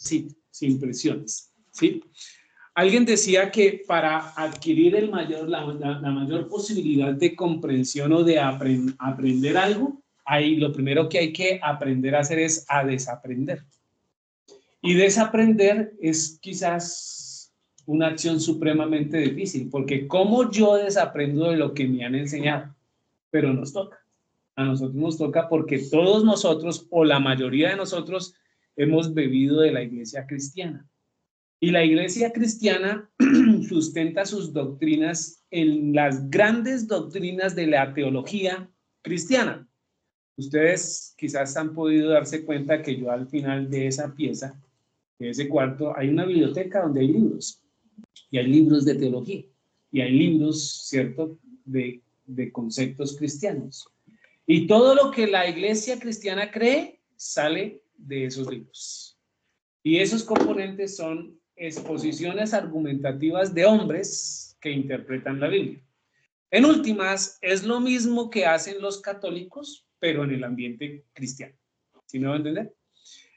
sí, sin presiones, ¿sí? Alguien decía que para adquirir la mayor posibilidad de comprensión o de aprender algo, lo primero que hay que aprender a hacer es a desaprender. Y desaprender es quizás una acción supremamente difícil, porque ¿cómo yo desaprendo de lo que me han enseñado? Pero nos toca. A nosotros nos toca porque todos nosotros, o la mayoría de nosotros, hemos bebido de la iglesia cristiana. Y la iglesia cristiana sustenta sus doctrinas en las grandes doctrinas de la teología cristiana. Ustedes quizás han podido darse cuenta que yo al final de esa pieza, de ese cuarto, hay una biblioteca donde hay libros. Y hay libros de teología. Y hay libros, ¿cierto?, de conceptos cristianos. Y todo lo que la iglesia cristiana cree sale de esos libros. Y esos componentes son exposiciones argumentativas de hombres que interpretan la Biblia. En últimas, es lo mismo que hacen los católicos, pero en el ambiente cristiano. ¿Sí me va a entender?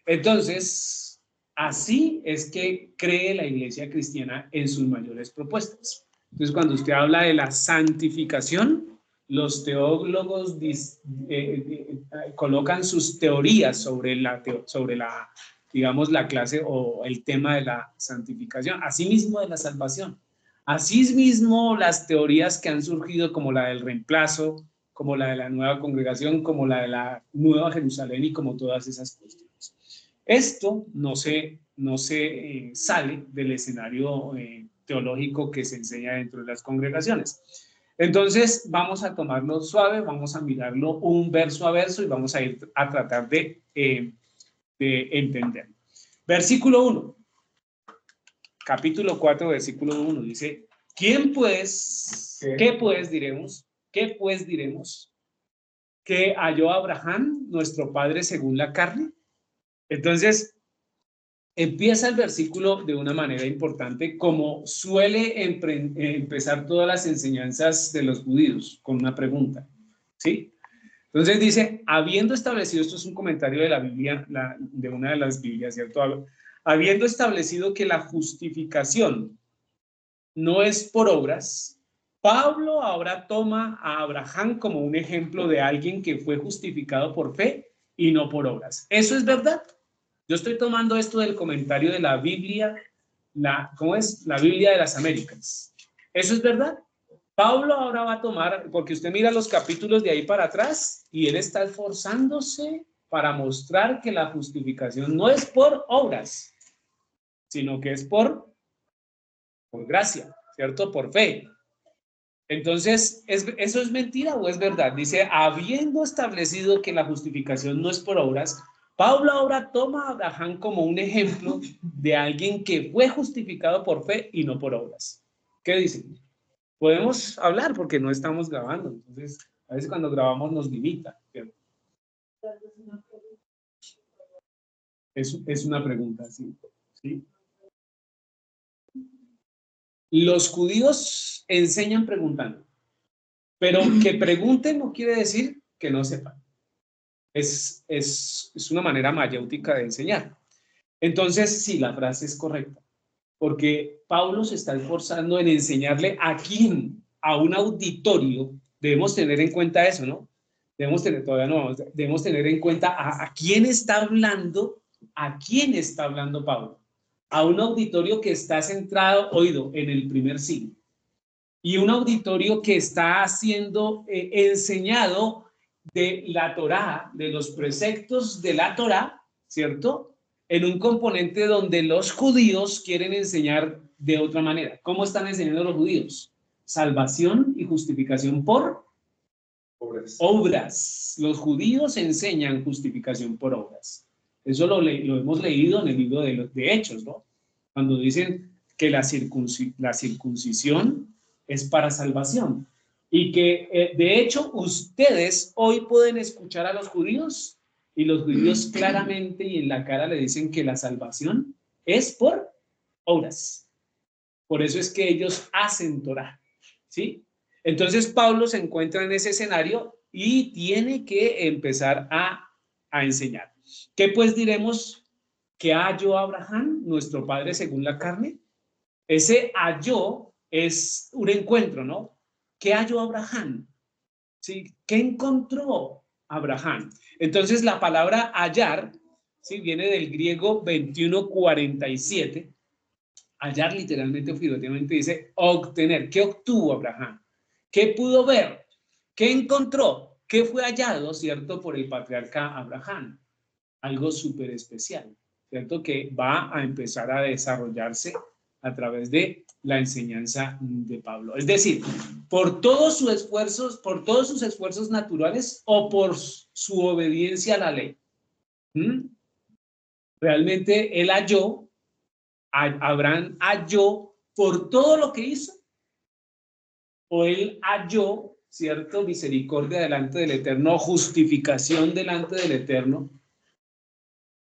Entonces, así es que cree la iglesia cristiana en sus mayores propuestas. Entonces, cuando usted habla de la santificación, los teólogos colocan sus teorías sobre la, digamos, la clase o el tema de la santificación, asimismo de la salvación. Asimismo, las teorías que han surgido como la del reemplazo, como la de la nueva congregación, como la de la nueva Jerusalén y como todas esas cuestiones. Esto no se sale del escenario teológico que se enseña dentro de las congregaciones. Entonces, vamos a tomarlo suave, vamos a mirarlo un verso a verso y vamos a ir a tratar de entender. Versículo 1. Capítulo 4, versículo 1 dice, ¿quién pues, qué pues diremos que halló a Abraham, nuestro padre según la carne? Entonces, empieza el versículo de una manera importante, como suele empezar todas las enseñanzas de los judíos, con una pregunta, ¿sí? Entonces dice, habiendo establecido, esto es un comentario de la Biblia, de una de las Biblias, ¿cierto? Habiendo establecido que la justificación no es por obras, Pablo ahora toma a Abraham como un ejemplo de alguien que fue justificado por fe y no por obras. ¿Eso es verdad? Yo estoy tomando esto del comentario de la Biblia, ¿cómo es? La Biblia de las Américas. ¿Eso es verdad? Pablo ahora va a tomar, porque usted mira los capítulos de ahí para atrás y él está esforzándose para mostrar que la justificación no es por obras, sino que es por gracia, ¿cierto? Por fe. Entonces, ¿eso es mentira o es verdad? Dice, habiendo establecido que la justificación no es por obras, Pablo ahora toma a Abraham como un ejemplo de alguien que fue justificado por fe y no por obras. ¿Qué dicen? Podemos hablar porque no estamos grabando, entonces a veces cuando grabamos nos limita, ¿cierto? Es una pregunta, sí. ¿Sí? Los judíos enseñan preguntando, pero que pregunten no quiere decir que no sepan. Es una manera mayéutica de enseñar. Entonces, sí, la frase es correcta, porque Pablo se está esforzando en enseñarle a quién, a un auditorio, debemos tener en cuenta eso, ¿no? Debemos tener en cuenta a quién está hablando Pablo, a un auditorio que está centrado, oído, en el primer siglo, y un auditorio que está siendo enseñado de la Torá, de los preceptos de la Torá, ¿cierto? En un componente donde los judíos quieren enseñar de otra manera. ¿Cómo están enseñando los judíos? Salvación y justificación por obras. Los judíos enseñan justificación por obras. Eso lo hemos leído en el libro de Hechos, ¿no? Cuando dicen que la circuncisión es para salvación. Y que, de hecho, ustedes hoy pueden escuchar a los judíos y los judíos claramente y en la cara le dicen que la salvación es por obras. Por eso es que ellos hacen Torá, ¿sí? Entonces Pablo se encuentra en ese escenario y tiene que empezar a enseñar. ¿Qué pues diremos ¿qué halló Abraham, nuestro padre según la carne? Ese halló es un encuentro, ¿no? ¿Qué halló Abraham? ¿Sí? ¿Qué encontró Abraham? Entonces la palabra hallar, ¿sí? Viene del griego 21:47. Hallar literalmente o figurativamente dice obtener. ¿Qué obtuvo Abraham? ¿Qué pudo ver? ¿Qué encontró? ¿Qué fue hallado, cierto, por el patriarca Abraham? Algo súper especial, ¿cierto? Que va a empezar a desarrollarse a través de la enseñanza de Pablo. Es decir, por todos sus esfuerzos naturales o por su obediencia a la ley. Realmente él halló, Abraham halló por todo lo que hizo, o él halló, cierto, misericordia delante del Eterno, justificación delante del Eterno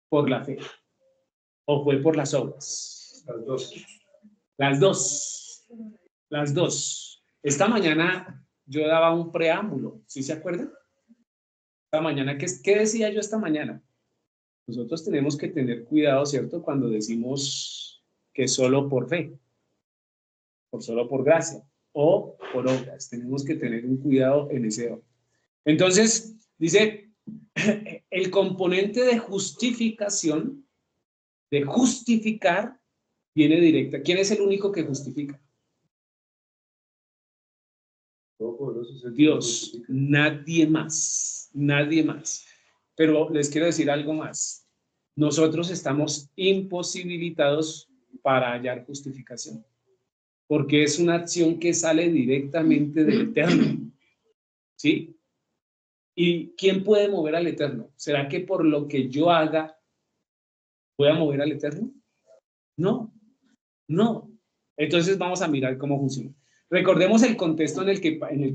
por la fe, o fue por las obras. Las dos. Las dos. Las dos. Esta mañana yo daba un preámbulo, ¿sí se acuerdan? Esta mañana, ¿qué decía yo esta mañana? Nosotros tenemos que tener cuidado, ¿cierto? Cuando decimos que solo por fe, por solo por gracia o por obras. Tenemos que tener un cuidado en ese orden. Entonces, dice, el componente de justificación, de justificar, viene directa. ¿Quién es el único que justifica? Dios, nadie más, nadie más. Pero les quiero decir algo más. Nosotros estamos imposibilitados para hallar justificación, porque es una acción que sale directamente del Eterno, ¿sí? ¿Y quién puede mover al Eterno? ¿Será que por lo que yo haga voy a mover al Eterno? No, no. Entonces vamos a mirar cómo funciona. Recordemos el contexto en el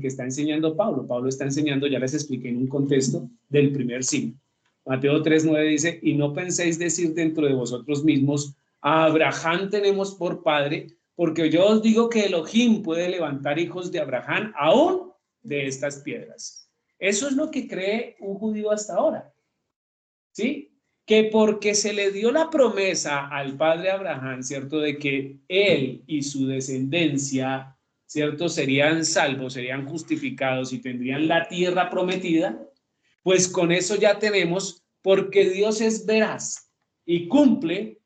que está enseñando Pablo. Pablo está enseñando, ya les expliqué, en un contexto del primer siglo. Mateo 3:9 dice, y no penséis decir dentro de vosotros mismos, a Abraham tenemos por padre, porque yo os digo que Elohim puede levantar hijos de Abraham aún de estas piedras. Eso es lo que cree un judío hasta ahora, ¿sí? Que porque se le dio la promesa al padre Abraham, ¿cierto? De que él y su descendencia, ¿cierto? Serían salvos, serían justificados y tendrían la tierra prometida, pues con eso ya tenemos, porque Dios es veraz y cumple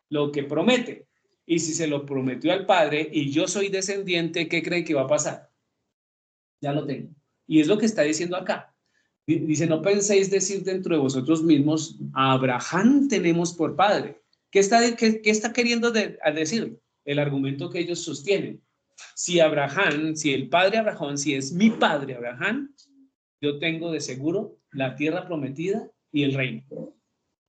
lo que promete. Y si se lo prometió al padre y yo soy descendiente, ¿qué creen que va a pasar? Ya lo tengo. Y es lo que está diciendo acá. Dice, no penséis decir dentro de vosotros mismos, a Abraham tenemos por padre. ¿Qué está queriendo decir? El argumento que ellos sostienen. Si Abraham, si el padre Abraham, si es mi padre Abraham, yo tengo de seguro la tierra prometida y el reino,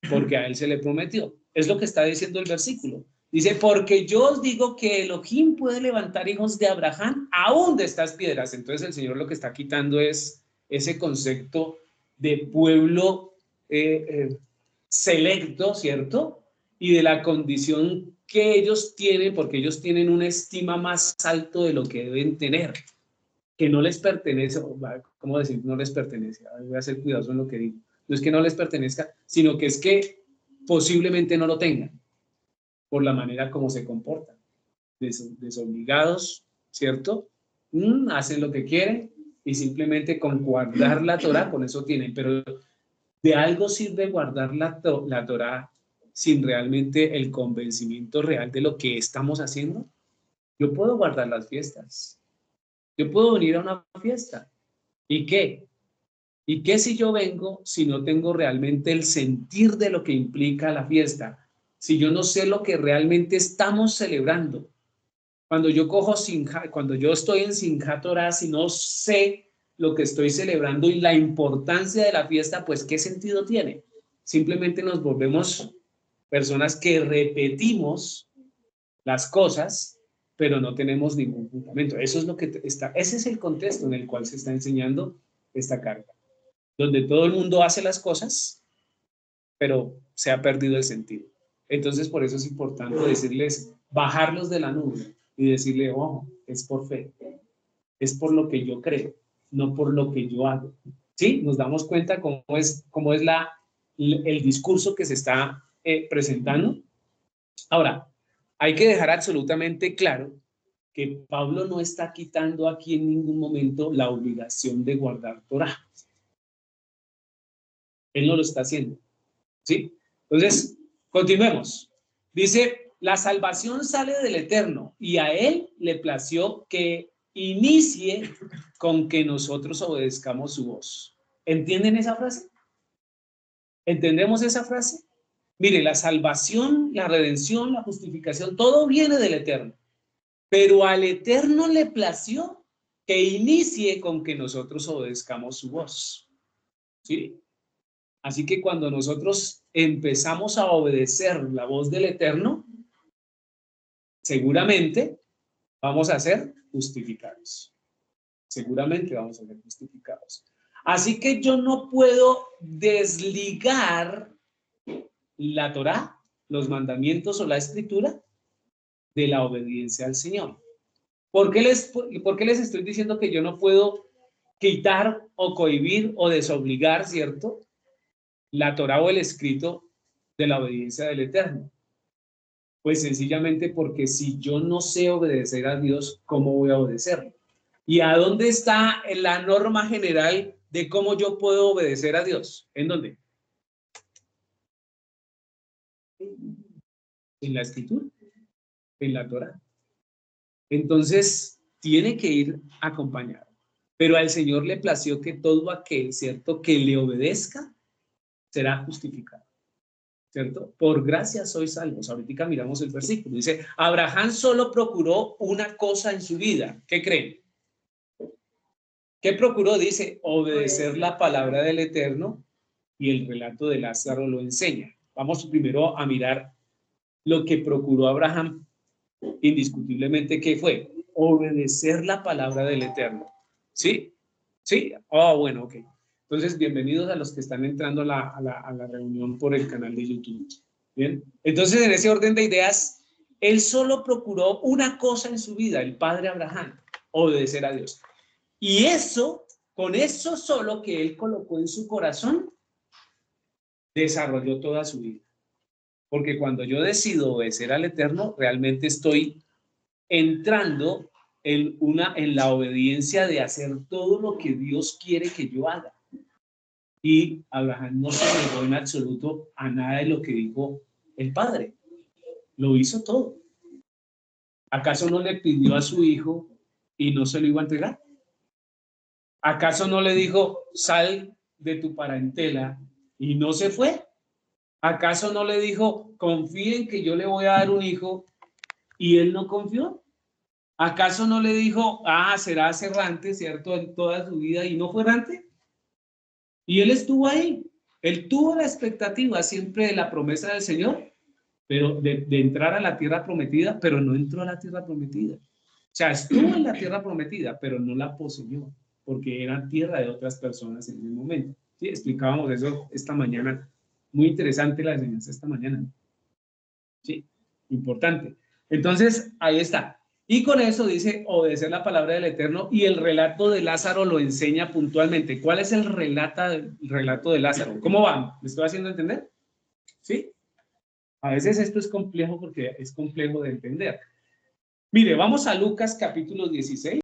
porque a él se le prometió. Es lo que está diciendo el versículo. Dice, porque yo os digo que Elohim puede levantar hijos de Abraham aún de estas piedras. Entonces el Señor lo que está quitando es ese concepto de pueblo selecto, ¿cierto? Y de la condición que ellos tienen, porque ellos tienen una estima más alto de lo que deben tener, que no les pertenece, ¿cómo decir? No les pertenece. Voy a ser cuidadoso en lo que digo. No es que no les pertenezca, sino que es que posiblemente no lo tengan por la manera como se comportan. Desobligados, ¿cierto? Hacen lo que quieren y simplemente con guardar la Torah, con eso tienen. Pero de algo sirve guardar la Torah sin realmente el convencimiento real de lo que estamos haciendo. Yo puedo guardar las fiestas. Yo puedo venir a una fiesta. ¿Y qué? ¿Y qué si yo vengo si no tengo realmente el sentir de lo que implica la fiesta? Si yo no sé lo que realmente estamos celebrando. Cuando yo cuando yo estoy en Simchat Torah, si no sé lo que estoy celebrando y la importancia de la fiesta, pues ¿qué sentido tiene? Simplemente nos volvemos personas que repetimos las cosas, pero no tenemos ningún fundamento. Eso es lo que ese es el contexto en el cual se está enseñando esta carta, donde todo el mundo hace las cosas, pero se ha perdido el sentido. Entonces, por eso es importante decirles, bajarlos de la nube y decirle, ojo, es por fe, es por lo que yo creo, no por lo que yo hago. ¿Sí? Nos damos cuenta cómo es el discurso que se está presentando. Ahora, hay que dejar absolutamente claro que Pablo no está quitando aquí en ningún momento la obligación de guardar Torá. Él no lo está haciendo, ¿sí? Entonces, continuemos. Dice, la salvación sale del Eterno y a Él le plació que inicie con que nosotros obedezcamos su voz. ¿Entienden esa frase? ¿Entendemos esa frase? Mire, la salvación, la redención, la justificación, todo viene del Eterno. Pero al Eterno le plació que inicie con que nosotros obedezcamos su voz. ¿Sí? Así que cuando nosotros empezamos a obedecer la voz del Eterno, seguramente vamos a ser justificados. Seguramente vamos a ser justificados. Así que yo no puedo desligar la Torá, los mandamientos o la escritura de la obediencia al Señor. ¿Por qué les estoy diciendo que yo no puedo quitar o cohibir o desobligar, ¿cierto?, la Torá o el escrito de la obediencia del Eterno? Pues sencillamente porque si yo no sé obedecer a Dios, ¿cómo voy a obedecerlo? ¿Y a dónde está la norma general de cómo yo puedo obedecer a Dios? ¿En dónde? En la escritura, en la Torá. Entonces, tiene que ir acompañado. Pero al Señor le plació que todo aquel, ¿cierto?, que le obedezca, será justificado, ¿cierto? Por gracia sois salvos. Ahorita miramos el versículo. Dice, Abraham solo procuró una cosa en su vida. ¿Qué creen? ¿Qué procuró? Dice, obedecer la palabra del Eterno, y el relato de Lázaro lo enseña. Vamos primero a mirar lo que procuró Abraham. Indiscutiblemente, ¿qué fue? Obedecer la palabra del Eterno. ¿Sí? ¿Sí? Bueno, ok. Entonces, bienvenidos a los que están entrando a la reunión por el canal de YouTube. Bien. Entonces, en ese orden de ideas, él solo procuró una cosa en su vida, el padre Abraham, obedecer a Dios. Y eso, con eso solo que él colocó en su corazón, desarrolló toda su vida. Porque cuando yo decido obedecer al Eterno, realmente estoy entrando en la obediencia de hacer todo lo que Dios quiere que yo haga. Y Abraham no se negó en absoluto a nada de lo que dijo el Padre. Lo hizo todo. ¿Acaso no le pidió a su hijo y no se lo iba a entregar? ¿Acaso no le dijo, sal de tu parentela y no se fue? ¿Acaso no le dijo, confíe en que yo le voy a dar un hijo y él no confió? ¿Acaso no le dijo, será errante, ¿cierto?, en toda su vida, y no fue errante? Y él estuvo ahí. Él tuvo la expectativa siempre de la promesa del Señor, pero de entrar a la tierra prometida, pero no entró a la tierra prometida. O sea, estuvo en la tierra prometida, pero no la poseyó, porque era tierra de otras personas en ese momento. Sí, explicábamos eso esta mañana. Muy interesante la enseñanza esta mañana. Sí, importante. Entonces, ahí está. Y con eso dice obedecer la palabra del Eterno, y el relato de Lázaro lo enseña puntualmente. ¿Cuál es el relato de Lázaro? ¿Cómo van? ¿Me estoy haciendo entender? ¿Sí? A veces esto es complejo porque es complejo de entender. Mire, vamos a Lucas capítulo 16.